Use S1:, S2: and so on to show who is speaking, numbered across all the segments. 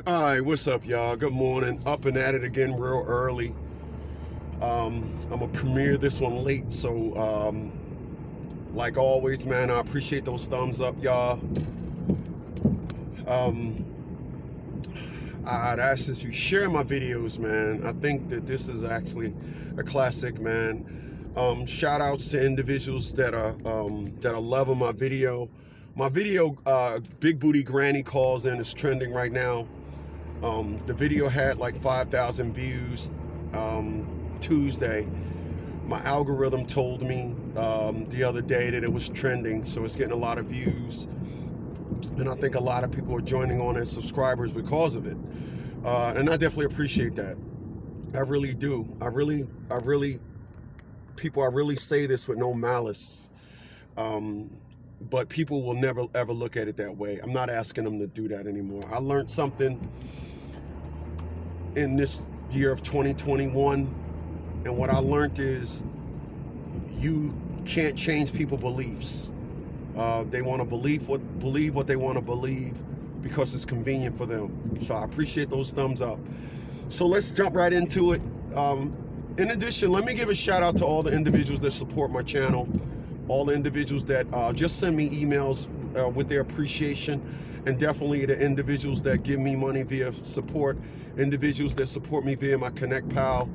S1: All right, what's up, y'all? Good morning. Up and at it again real early. I'm going to premiere this one late, so like always, man, I appreciate those thumbs up, y'all. I'd ask that you share my videos, man. I think that this is actually a classic, man. Shout outs to individuals that are loving my video. My video, Big Booty Granny Calls In, is trending right now. The video had like 5,000 views Tuesday. My algorithm told me the other day that it was trending, so it's getting a lot of views. And I think a lot of people are joining on as subscribers because of it. And I definitely appreciate that. I really do. I really say this with no malice. But people will never ever look at it that way. I'm not asking them to do that anymore. I learned something in this year of 2021, and what I learned is you can't change people's beliefs. They want to believe what they want to believe because it's convenient for them. So I appreciate those thumbs up. So let's jump right into it. In addition, let me give a shout out to all the individuals that support my channel, all the individuals that just send me emails with their appreciation, and definitely the individuals that give me money via support, individuals that support me via my Connect Pal.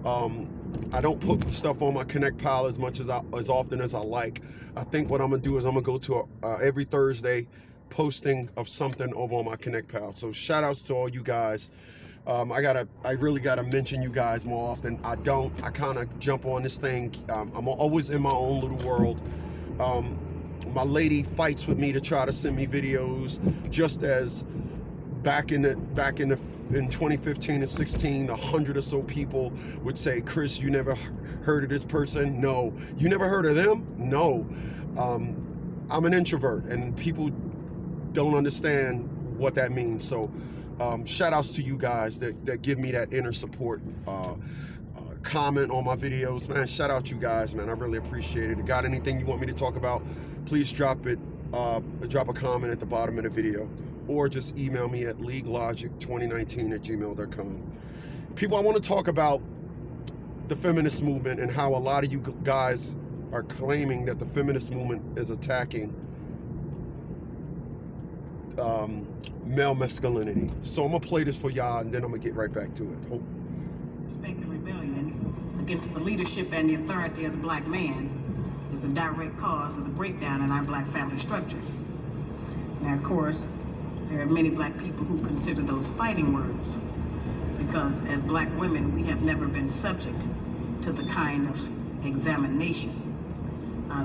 S1: I don't put stuff on my Connect Pal as often as I like. I think what I'm gonna do is I'm gonna go to every Thursday posting of something over on my Connect Pal. So shout outs to all you guys. I really gotta mention you guys more often. I kind of jump on this thing. I'm always in my own little world. My lady fights with me to try to send me videos, just as back in 2015 and 16, 100 or so people would say, Chris, you never heard of this person? No. You never heard of them? No. I'm an introvert, and people don't understand what that means. So shout outs to you guys that give me that inner support. Comment on my videos, man. Shout out you guys, man. I really appreciate it. Got anything you want me to talk about, please drop a comment at the bottom of the video, or just email me at leaguelogic2019@gmail.com. People, I want to talk about the feminist movement and how a lot of you guys are claiming that the feminist movement is attacking male masculinity. So I'm gonna play this for y'all, and then I'm gonna get right back to it.
S2: Spanking rebellion against the leadership and the authority of the black man is a direct cause of the breakdown in our black family structure. Now, of course, there are many black people who consider those fighting words, because as black women, we have never been subject to the kind of examination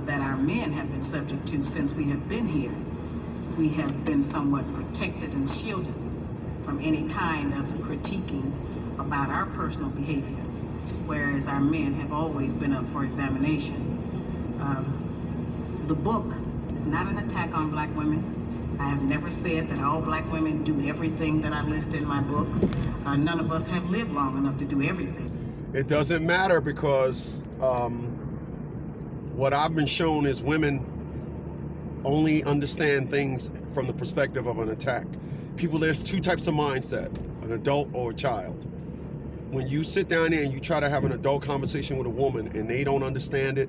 S2: that our men have been subject to since we have been here. We have been somewhat protected and shielded from any kind of critiquing about our personal behavior, whereas our men have always been up for examination. The book is not an attack on black women. I have never said that all black women do everything that I list in my book. None of us have lived long enough to do everything.
S1: It doesn't matter, because what I've been shown is women only understand things from the perspective of an attack. People, there's two types of mindset, an adult or a child. When you sit down there and you try to have an adult conversation with a woman and they don't understand it,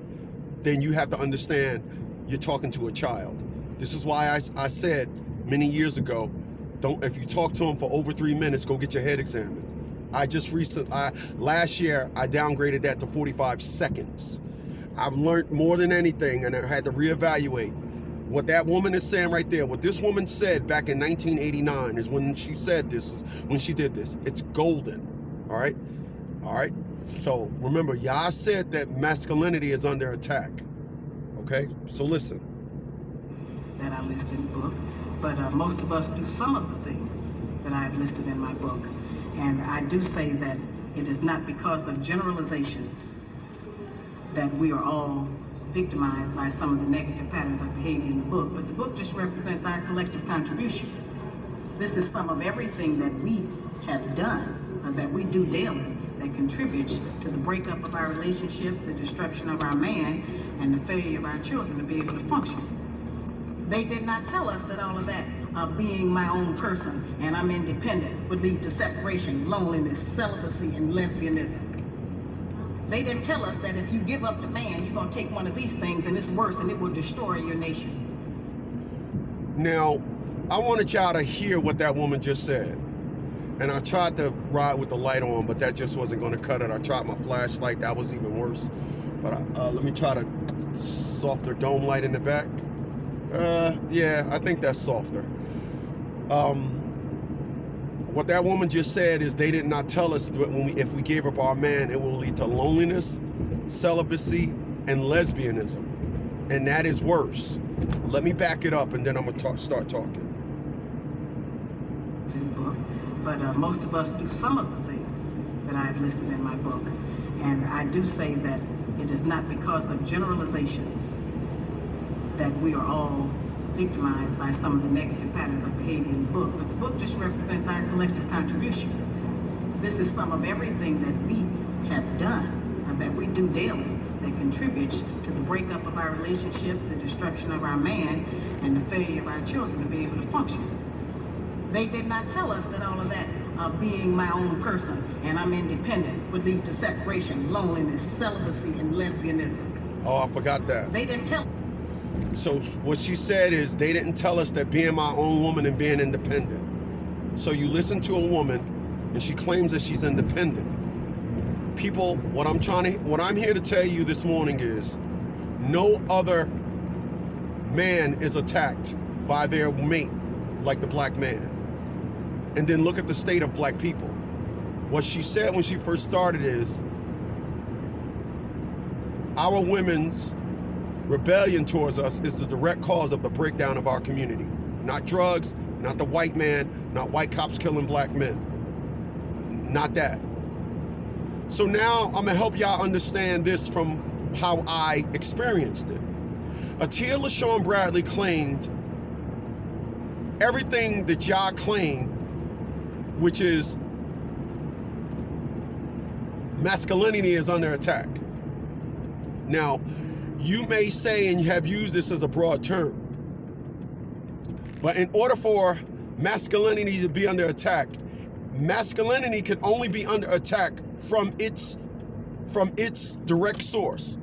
S1: then you have to understand you're talking to a child. This is why I said many years ago, if you talk to them for over 3 minutes, go get your head examined. Last year, I downgraded that to 45 seconds. I've learned more than anything, and I had to reevaluate. What that woman is saying right there, what this woman said back in 1989 is when she said this, when she did this. It's golden, all right? All right? So remember, y'all said that masculinity is under attack, okay? So listen.
S2: That I list in the book, but most of us do some of the things that I have listed in my book. And I do say that it is not because of generalizations that we are all victimized by some of the negative patterns of behavior in the book, but the book just represents our collective contribution. This is some of everything that we have done, or that we do daily, that contributes to the breakup of our relationship, the destruction of our man, and the failure of our children to be able to function. They did not tell us that all of that being my own person and I'm independent would lead to separation, loneliness, celibacy, and lesbianism. They didn't tell us that if you give up the man, you're going to take one of these things and it's worse and it will destroy your nation.
S1: Now, I wanted y'all to hear what that woman just said. And I tried to ride with the light on, but that just wasn't going to cut it. I tried my flashlight. That was even worse. But let me try to softer dome light in the back. Yeah, I think that's softer. What that woman just said is they did not tell us that if we gave up our man, it will lead to loneliness, celibacy, and lesbianism. And that is worse. Let me back it up, and then I'm going to start talking.
S2: But most of us do some of the things that I've listed in my book. And I do say that it is not because of generalizations that we are all victimized by some of the negative patterns of behavior in the book, but the book just represents our collective contribution. This is some of everything that we have done, or that we do daily, that contributes to the breakup of our relationship, the destruction of our man, and the failure of our children to be able to function. They did not tell us that all of that being my own person and I'm independent would lead to separation, loneliness, celibacy, and lesbianism.
S1: Oh, I forgot that.
S2: They didn't tell.
S1: So what she said is they didn't tell us that being my own woman and being independent. So you listen to a woman and she claims that she's independent. People, what I'm here to tell you this morning is no other man is attacked by their mate like the black man. And then look at the state of black people. What she said when she first started is our women's rebellion towards us is the direct cause of the breakdown of our community. Not drugs, not the white man, not white cops killing black men. Not that. So now I'm gonna help y'all understand this from how I experienced it. Atia LaShawn Bradley claimed everything that y'all claim, which is masculinity is under attack. Now, you may say and have used this as a broad term, but in order for masculinity to be under attack, masculinity can only be under attack from its direct source.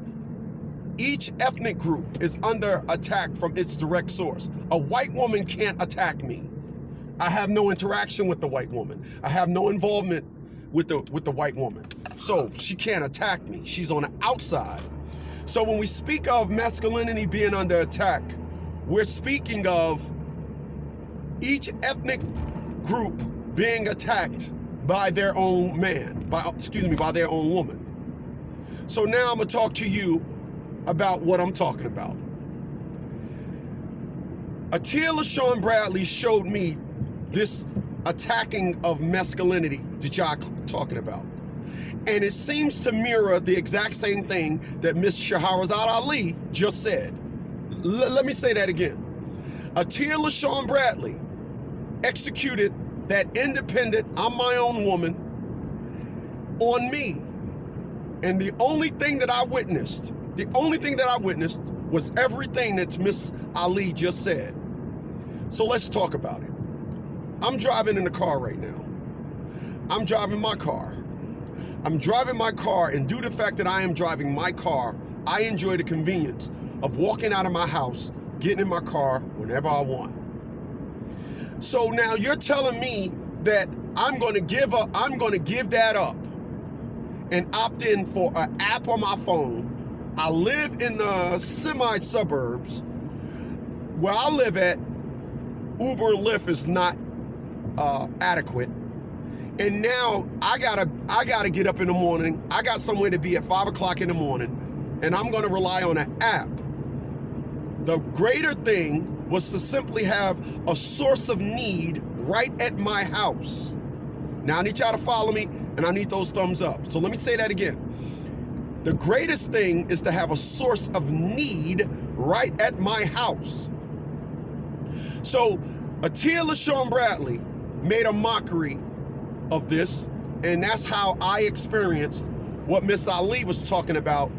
S1: Each ethnic group is under attack from its direct source. A white woman can't attack me. I have no interaction with the white woman. I have no involvement with the white woman. So she can't attack me. She's on the outside. So when we speak of masculinity being under attack, we're speaking of each ethnic group being attacked by their own man, by their own woman. So now I'm gonna talk to you about what I'm talking about. Atia LaShawn Bradley showed me this attacking of masculinity that y'all talking about. And it seems to mirror the exact same thing that Miss Shahrazad Ali just said. Let me say that again. Atia LaShawn Bradley executed that independent, I'm my own woman, on me. And the only thing that I witnessed was everything that Miss Ali just said. So let's talk about it. I'm driving in the car right now. I'm driving my car, and due to the fact that I am driving my car, I enjoy the convenience of walking out of my house, getting in my car whenever I want. So now you're telling me that I'm going to give that up and opt in for an app on my phone. I live in the semi-suburbs. Where I live at, Uber and Lyft is not adequate. And now I gotta get up in the morning. I got somewhere to be at 5 o'clock in the morning, and I'm gonna rely on an app. The greater thing was to simply have a source of need right at my house. Now I need y'all to follow me, and I need those thumbs up. So let me say that again. The greatest thing is to have a source of need right at my house. So Atia LaShawn Bradley made a mockery of this, and that's how I experienced what Miss Ali was talking about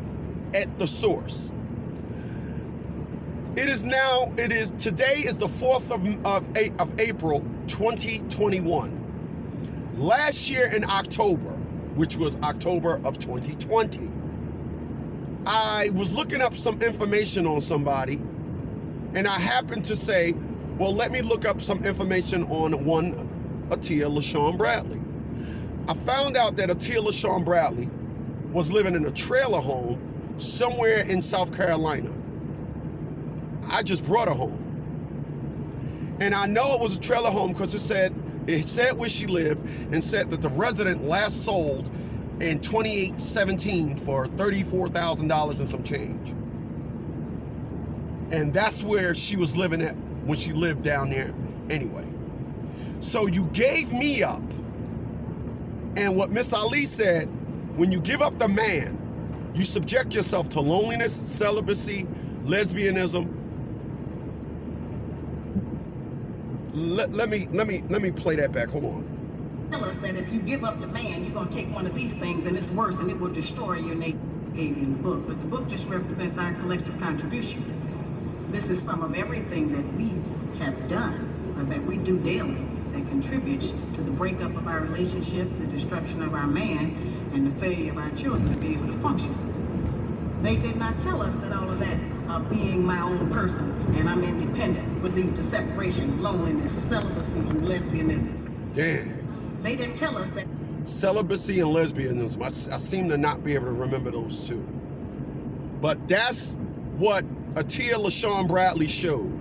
S1: at the source. Today is the 4th of April, 2021. Last year in October, which was October of 2020, I was looking up some information on somebody, and I happened to say, well, let me look up some information on one Atia LaShawn Bradley. I found out that Atia LaShawn Bradley was living in a trailer home somewhere in South Carolina. I just brought her home. And I know it was a trailer home because it said where she lived and said that the resident last sold in 2017 for $34,000 and some change. And that's where she was living at when she lived down there anyway. So you gave me up. And what Miss Ali said, when you give up the man, you subject yourself to loneliness, celibacy, lesbianism. Let me play that back. Hold on.
S2: Tell us that if you give up the man, you're going to take one of these things and it's worse and it will destroy your nature. Gave you in the book, but the book just represents our collective contribution. This is some of everything that we have done or that we do daily that contributes to the breakup of our relationship, the destruction of our man, and the failure of our children to be able to function. They did not tell us that all of that being my own person and I'm independent would lead to separation, loneliness, celibacy, and lesbianism.
S1: Damn.
S2: They didn't tell us that.
S1: Celibacy and lesbianism. I seem to not be able to remember those two. But that's what Atia LaShawn Bradley showed.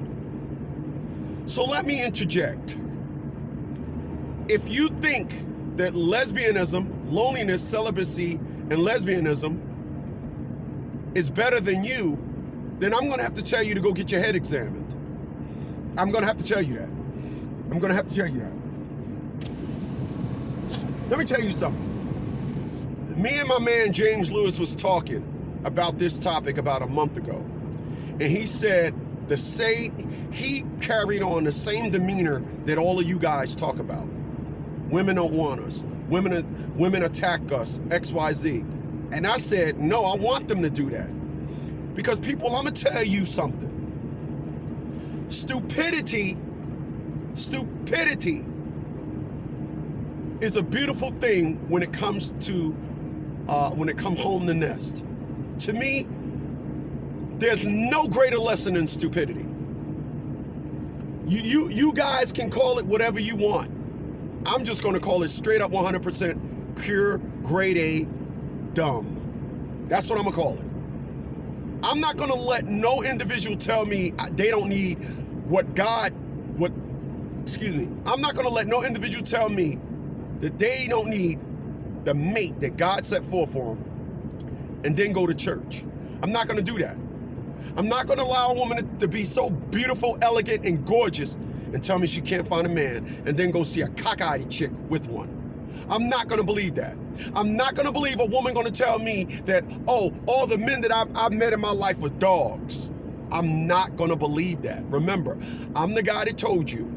S1: So let me interject. If you think that lesbianism, loneliness, celibacy, and lesbianism is better than you, then I'm going to have to tell you to go get your head examined. I'm going to have to tell you that. I'm going to have to tell you that. Let me tell you something. Me and my man James Lewis was talking about this topic about a month ago. And he said he carried on the same demeanor that all of you guys talk about. Women don't want us. Women attack us, XYZ. And I said, no, I want them to do that. Because people, I'm going to tell you something. Stupidity is a beautiful thing when it comes home to nest. To me, there's no greater lesson than stupidity. You guys can call it whatever you want. I'm just going to call it straight up 100% pure grade A dumb. That's what I'm going to call it. I'm not going to let no individual tell me they don't need I'm not going to let no individual tell me that they don't need the mate that God set forth for them and then go to church. I'm not going to do that. I'm not going to allow a woman to be so beautiful, elegant, and gorgeous and tell me she can't find a man and then go see a cockeyed chick with one. I'm not going to believe that. I'm not going to believe a woman going to tell me that, oh, all the men that I've met in my life were dogs. I'm not going to believe that. Remember, I'm the guy that told you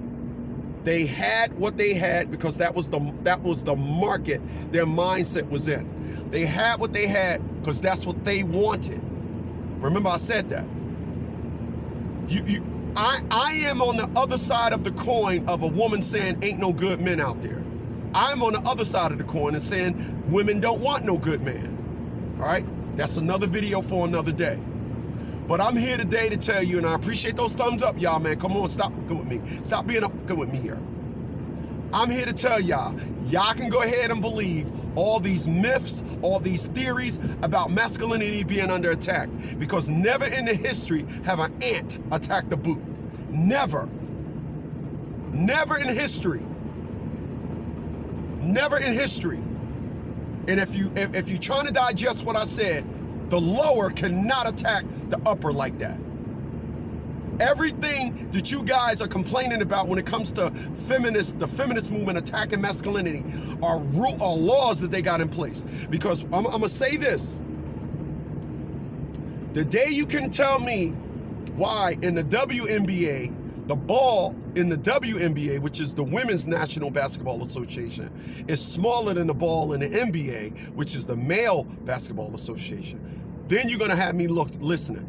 S1: they had what they had because that was the market their mindset was in. They had what they had because that's what they wanted. Remember, I said that. I am on the other side of the coin of a woman saying ain't no good men out there. I'm on the other side of the coin and saying women don't want no good man. All right? That's another video for another day. But I'm here today to tell you, and I appreciate those thumbs up, y'all, man. Come on, stop good with me. Stop being up good with me here. I'm here to tell y'all can go ahead and believe all these myths, all these theories about masculinity being under attack, because never in the history have an ant attacked a boot. Never. Never in history. Never in history. And if you're trying to digest what I said, the lower cannot attack the upper like that. Everything that you guys are complaining about when it comes to the feminist movement attacking masculinity are laws that they got in place. Because I'm gonna say this. The day you can tell me why in the WNBA, the ball in the WNBA, which is the Women's National Basketball Association, is smaller than the ball in the NBA, which is the Male Basketball Association, then you're gonna have me listening.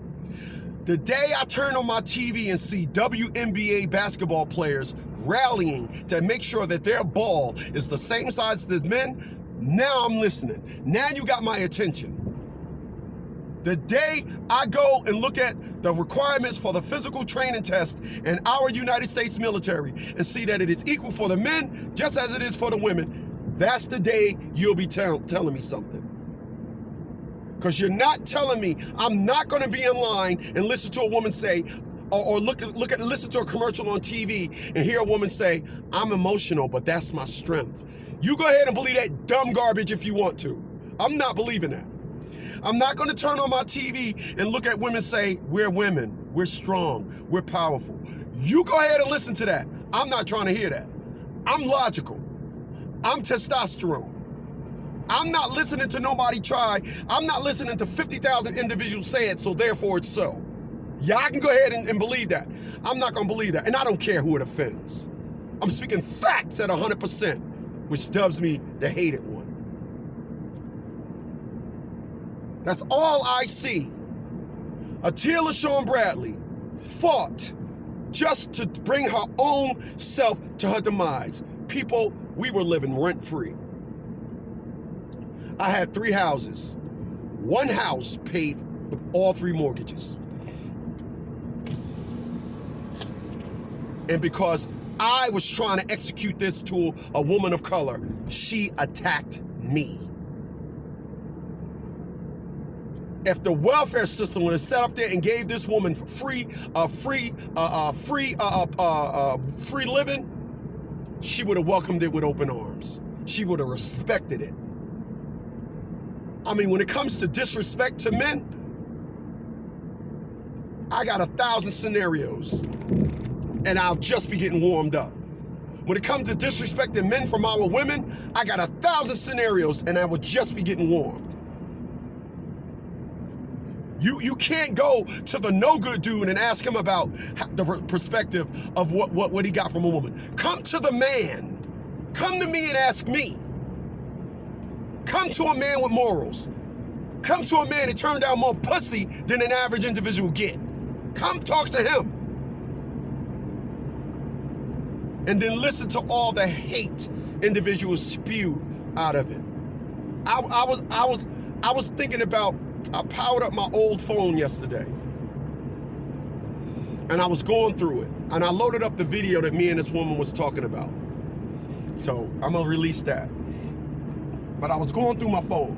S1: The day I turn on my TV and see WNBA basketball players rallying to make sure that their ball is the same size as men, now I'm listening. Now you got my attention. The day I go and look at the requirements for the physical training test in our United States military and see that it is equal for the men just as it is for the women, that's the day you'll be telling me something. Because you're not telling me I'm not going to be in line and listen to a woman say, or listen to a commercial on TV and hear a woman say, I'm emotional, but that's my strength. You go ahead and believe that dumb garbage if you want to. I'm not believing that. I'm not going to turn on my TV and look at women say, we're women, we're strong, we're powerful. You go ahead and listen to that. I'm not trying to hear that. I'm logical. I'm testosterone. I'm not listening to nobody try. I'm not listening to 50,000 individuals say it, so therefore it's so. Y'all can go ahead and believe that. I'm not going to believe that, and I don't care who it offends. I'm speaking facts at 100%, which dubs me the hated one. That's all I see. Atia LaShawn Bradley fought just to bring her own self to her demise. People, we were living rent-free. I had 3 houses. One house paid all 3 mortgages. And because I was trying to execute this to a woman of color, she attacked me. If the welfare system would have set up there and gave this woman free living, she would have welcomed it with open arms. She would have respected it. I mean, when it comes to disrespect to men, I got 1,000 scenarios, and I'll just be getting warmed up. When it comes to disrespecting men from our women, I got 1,000 scenarios, and I will just be getting warmed. You can't go to the no-good dude and ask him about the perspective of what he got from a woman. Come to the man. Come to me and ask me. Come to a man with morals. Come to a man that turned down more pussy than an average individual get. Come talk to him. And then listen to all the hate individuals spew out of it. I was thinking about, I powered up my old phone yesterday. And I was going through it. And I loaded up the video that me and this woman was talking about. So I'm gonna release that. But I was going through my phone.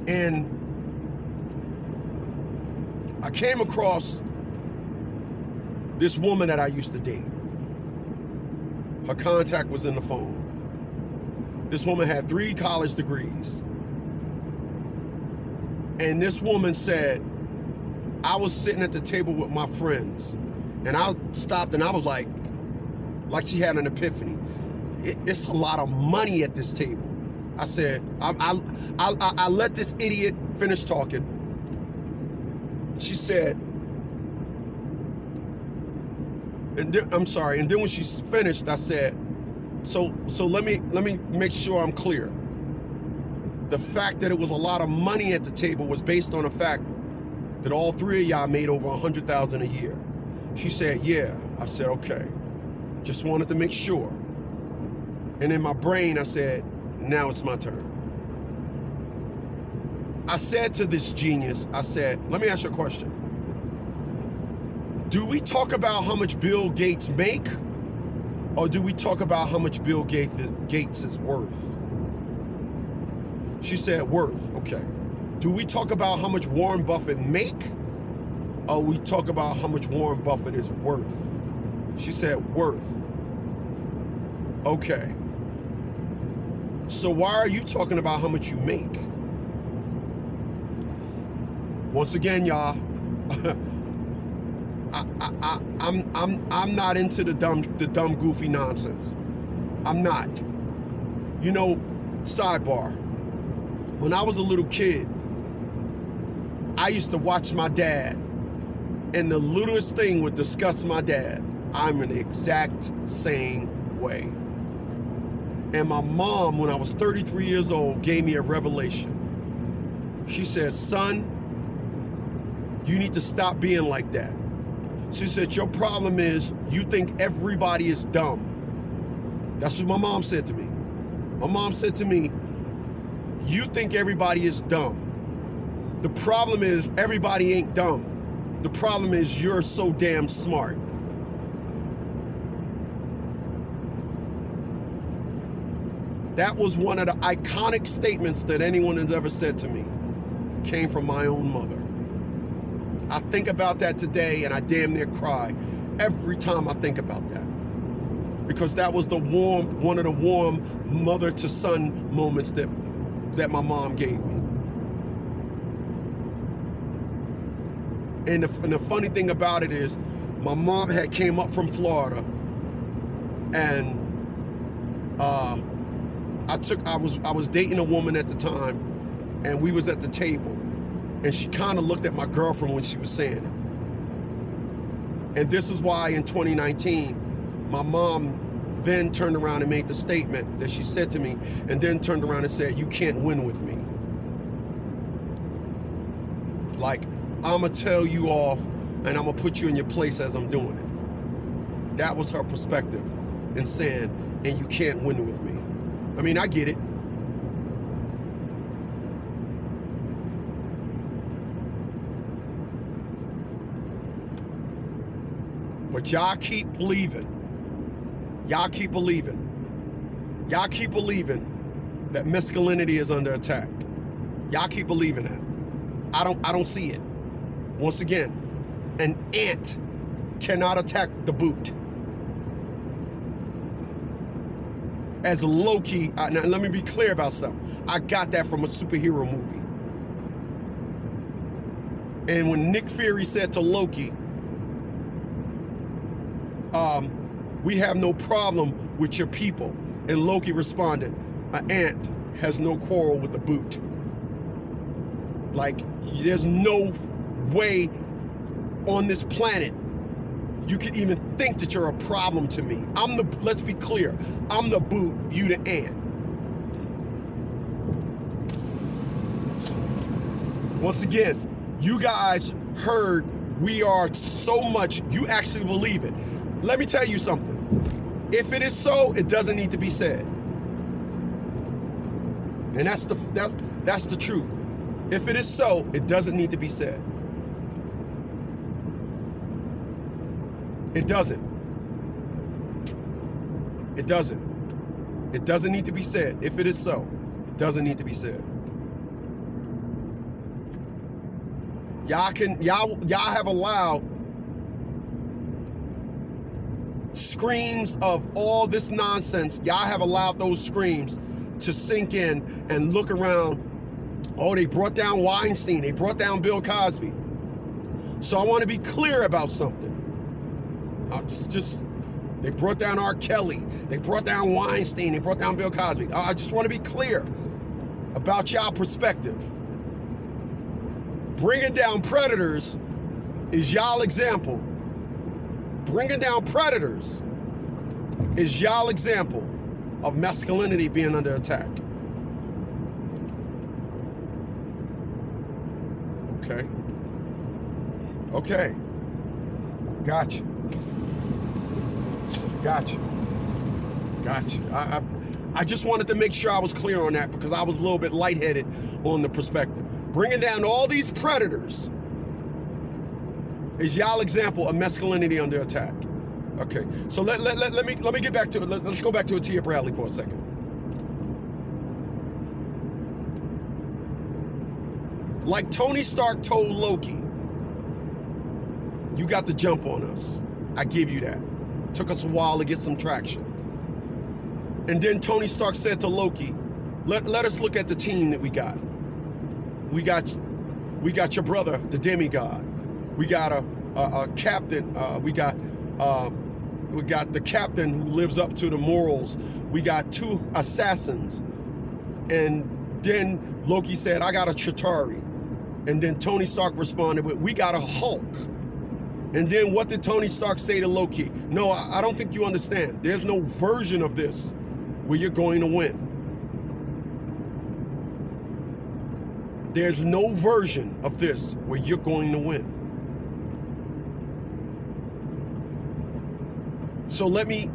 S1: And I came across this woman that I used to date. Her contact was in the phone. This woman had 3 college degrees. And this woman said, I was sitting at the table with my friends, and I stopped and I was like she had an epiphany. It's a lot of money at this table. I said, I let this idiot finish talking. She said, and then when she finished, I said, so let me make sure I'm clear. The fact that it was a lot of money at the table was based on the fact that all 3 of y'all made over $100,000 a year. She said, yeah. I said, okay. Just wanted to make sure. And in my brain, I said, now it's my turn. I said to this genius, I said, let me ask you a question. Do we talk about how much Bill Gates make? Or do we talk about how much Bill Gates is worth? She said worth, okay. Do we talk about how much Warren Buffett make? Or we talk about how much Warren Buffett is worth? She said worth. Okay. So why are you talking about how much you make? Once again, y'all, I'm not into the dumb goofy nonsense. I'm not. You know, sidebar. When I was a little kid, I used to watch my dad, and the littlest thing would disgust my dad. I'm in the exact same way. And my mom, when I was 33 years old, gave me a revelation. She said, son, you need to stop being like that. She said, your problem is you think everybody is dumb. That's what my mom said to me. My mom said to me, you think everybody is dumb. The problem is everybody ain't dumb. The problem is you're so damn smart. That was one of the iconic statements that anyone has ever said to me. Came from my own mother. I think about that today and I damn near cry every time I think about that. Because that was one of the warm mother to son moments that my mom gave me. And the funny thing about it is, my mom had came up from Florida, and I was dating a woman at the time, and we was at the table, and she kind of looked at my girlfriend when she was saying it. And this is why in 2019, my mom then turned around and made the statement that she said to me, and then turned around and said, you can't win with me. Like, I'm gonna tell you off and I'm gonna put you in your place as I'm doing it. That was her perspective in saying, and you can't win with me. I mean, I get it. But y'all keep believing. Y'all keep believing. Y'all keep believing that masculinity is under attack. Y'all keep believing that. I don't see it. Once again, an ant cannot attack the boot. As Loki, now let me be clear about something. I got that from a superhero movie. And when Nick Fury said to Loki, we have no problem with your people. And Loki responded, an ant has no quarrel with the boot. Like, there's no way on this planet you could even think that you're a problem to me. Let's be clear, I'm the boot, you the ant. Once again, you guys heard we are so much, you actually believe it. Let me tell you something. If it is so, it doesn't need to be said. And that's the truth. If it is so, it doesn't need to be said. It doesn't. It doesn't. It doesn't need to be said. If it is so, it doesn't need to be said. Y'all have allowed screams of all this nonsense. Y'all have allowed those screams to sink in and look around. Oh, they brought down Weinstein. They brought down Bill Cosby. So I want to be clear about something. They brought down R. Kelly. They brought down Weinstein. They brought down Bill Cosby. I just want to be clear about y'all perspective. Bringing down predators is y'all example. Bringing down predators is y'all example of masculinity being under attack. Okay. Okay. Gotcha. Gotcha. Gotcha. I just wanted to make sure I was clear on that because I was a little bit lightheaded on the perspective. Bringing down all these predators is y'all example of masculinity under attack. Okay, so let me get back to it. Let's go back to Tia Bradley for a second. Like Tony Stark told Loki, you got the jump on us. I give you that. Took us a while to get some traction. And then Tony Stark said to Loki, let us look at the team that we got. We got your brother, the demigod. We got a captain. We got the captain who lives up to the morals. We got 2 assassins. And then Loki said, I got a Chitauri. And then Tony Stark responded with, we got a Hulk. And then what did Tony Stark say to Loki? No, I don't think you understand. There's no version of this where you're going to win. There's no version of this where you're going to win. So let me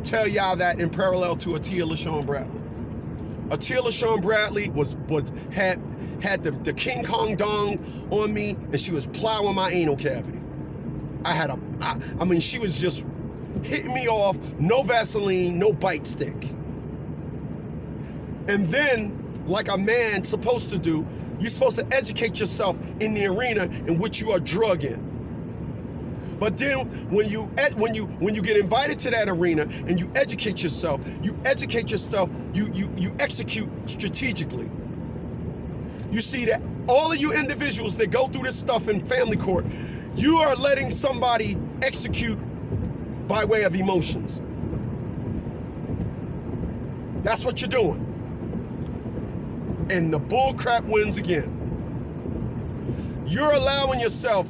S1: tell y'all that in parallel to Atia LaShawn Bradley. Atia LaShawn Bradley had the King Kong dong on me, and she was plowing my anal cavity. I mean, she was just hitting me off, no Vaseline, no bite stick. And then, like a man's supposed to do, you're supposed to educate yourself in the arena in which you are drug in. But then when you get invited to that arena and you educate yourself, you execute strategically. You see that all of you individuals that go through this stuff in family court, you are letting somebody execute by way of emotions. That's what you're doing. And the bull crap wins again. You're allowing yourself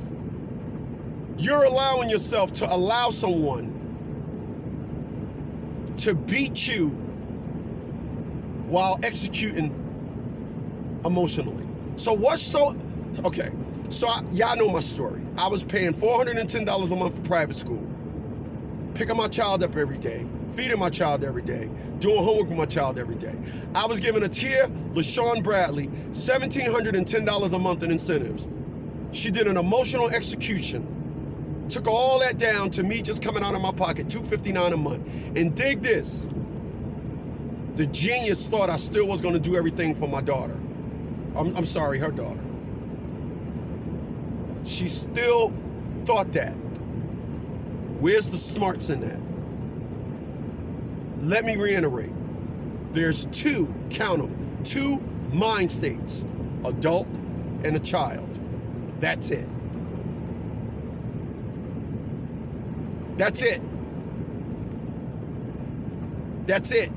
S1: to allow someone to beat you while executing emotionally. Okay, so y'all know my story. I was paying $410 a month for private school, picking my child up every day, feeding my child every day, doing homework with my child every day. I was giving Atia LaShawn Bradley $1,710 a month in incentives. She did an emotional execution. Took all that down to me just coming out of my pocket, $259 a month. And dig this. The genius thought I still was going to do everything for my daughter. I'm sorry, her daughter. She still thought that. Where's the smarts in that? Let me reiterate. There's two, count them, two mind states, adult and a child. That's it. That's it. That's it.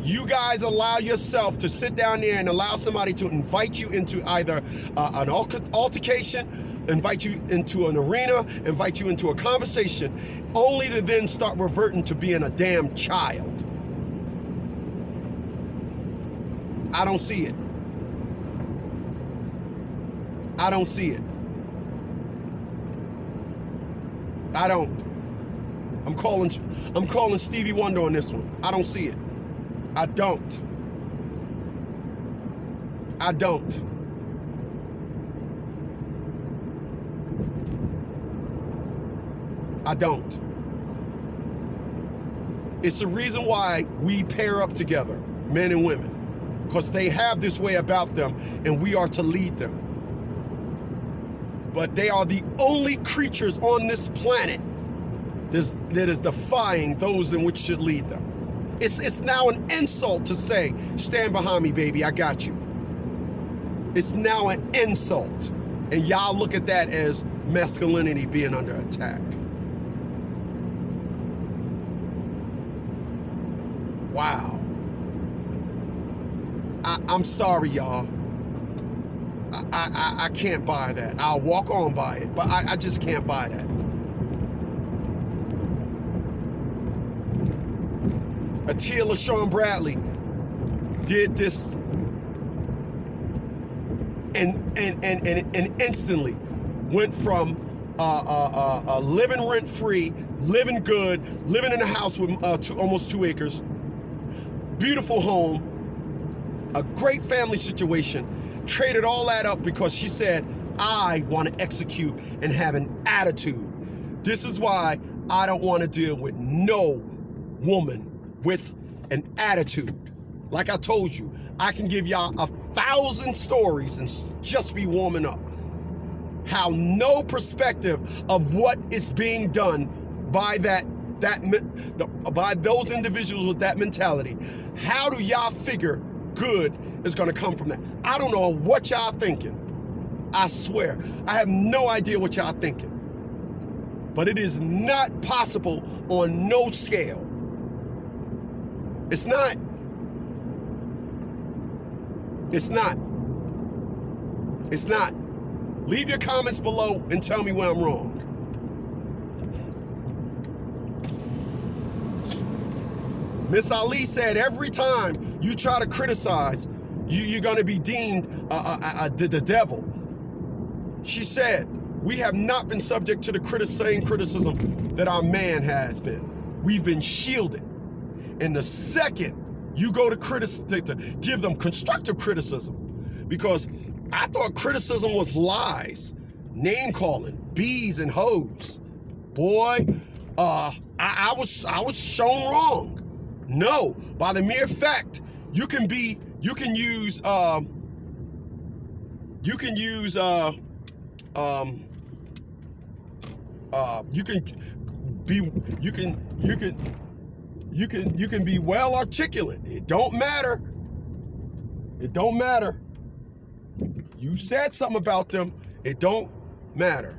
S1: You guys allow yourself to sit down there and allow somebody to invite you into either an altercation, invite you into an arena, invite you into a conversation, only to then start reverting to being a damn child. I don't see it. I don't see it. I don't. I'm calling Stevie Wonder on this one. I don't see it. I don't. I don't. I don't. It's the reason why we pair up together, men and women, because they have this way about them and we are to lead them. But they are the only creatures on this planet that is defying those in which should lead them. It's now an insult to say, stand behind me, baby, I got you. It's now an insult. And y'all look at that as masculinity being under attack. Wow. I'm sorry, y'all. I can't buy that. I'll walk on by it, but I just can't buy that. Atia LaShawn Bradley did this and instantly went from living rent-free, living good, living in a house with almost 2 acres, beautiful home, a great family situation, traded all that up because she said, I want to execute and have an attitude. This is why I don't want to deal with no woman with an attitude. Like I told you, I can give y'all 1,000 stories and just be warming up. How no perspective of what is being done by by those individuals with that mentality. How do y'all figure good is going to come from that? I don't know what y'all thinking. I swear, I have no idea what y'all thinking. But it is not possible on no scale. It's not. It's not. It's not. Leave your comments below and tell me where I'm wrong. Miss Ali said every time you try to criticize, you're going to be deemed the devil. She said, we have not been subject to the same criticism that our man has been. We've been shielded. And the second you go to give them constructive criticism, because I thought criticism was lies, name calling, bees and hoes. Boy, I was shown wrong. No, by the mere fact you can use you can be well articulate. It don't matter. It don't matter. You said something about them. It don't matter.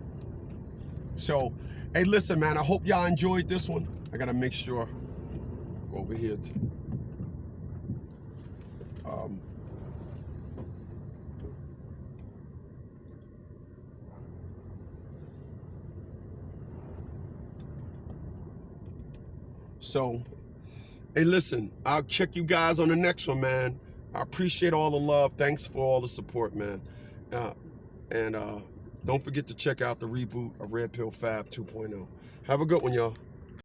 S1: So, hey, listen, man, I hope y'all enjoyed this one. I gotta make sure. Go over here. So, hey, listen, I'll check you guys on the next one, man. I appreciate all the love. Thanks for all the support, man. And don't forget to check out the reboot of Red Pill Fab 2.0. Have a good one, y'all.